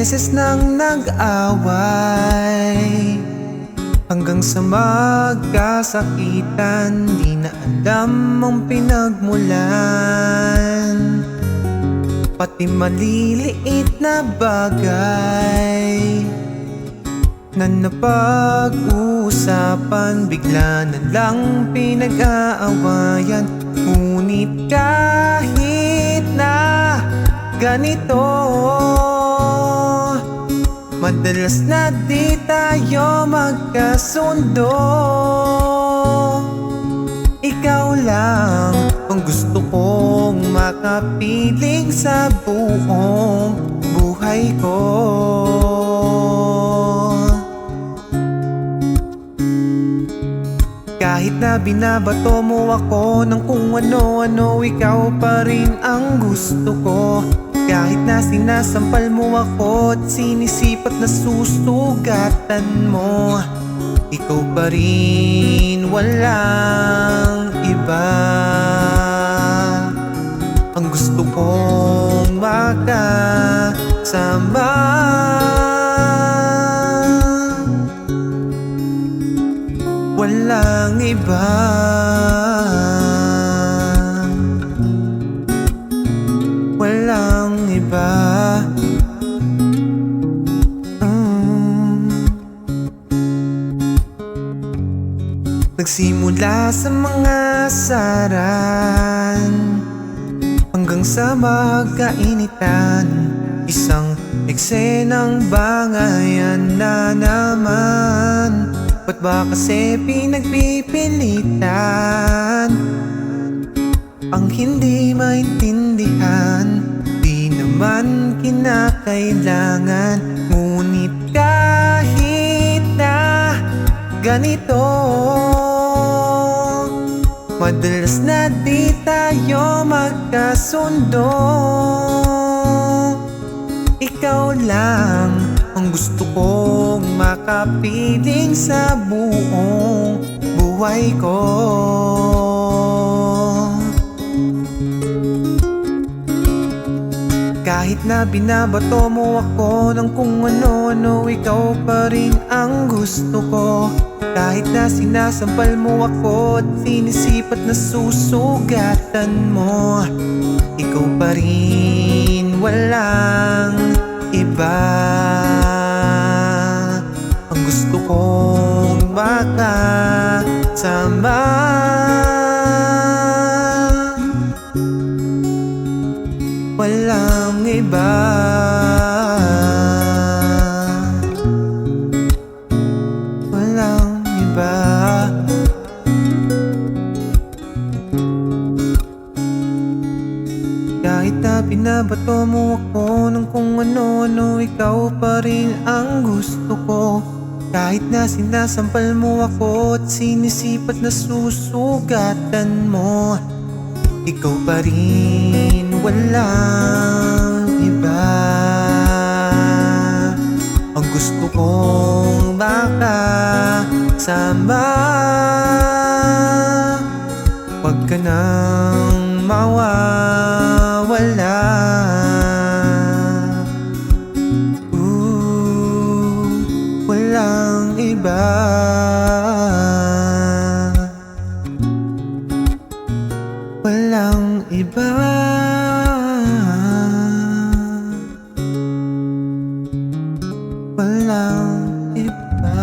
beses nang nag-away, hanggang sa magkasakitan. Di na alam ang pinagmulan, pati maliliit na bagay na napag-usapan, bigla na lang pinag-aawayan. Ngunit kahit na ganito, madalas na di tayo magkasundo. Ikaw lang ang gusto kong makapiling sa buong buhay ko. Kahit na binabato mo ako ng kung ano-ano, ikaw pa rin ang gusto ko. Kahit na sinasampal mo ako at sinisipat na susugatan mo, ikaw pa rin, walang iba. Ang gusto kong makasama, walang iba. Walang iba. Nagsimula sa mga saran hanggang sa magkainitan, isang eksenang bangayan na naman. Ba't ba kasi pinagpipilitan ang hindi maintindihan? Di naman kinakailangan. Ngunit kahit na ganito, madalas na di tayo magkasundo. Ikaw lang ang gusto kong makapiling sa buong buhay ko. Kahit na binabato mo ako ng kung ano-ano, ikaw pa rin ang gusto ko. Kahit na sinasampal mo ako at sinisipat na susugatan mo, ikaw pa rin, walang iba. Ang gusto kong makasama, walang iba. Walang iba. Kahit na binabato mo ako ng kung ano-ano, ikaw pa rin ang gusto ko. Kahit na sinasampal mo ako at sinisipat na susugatan mo, ikaw pa rin, walang iba. Ang gusto kong makasama, wag ka nang mawawala. Walang iba. Walang iba. Walang iba.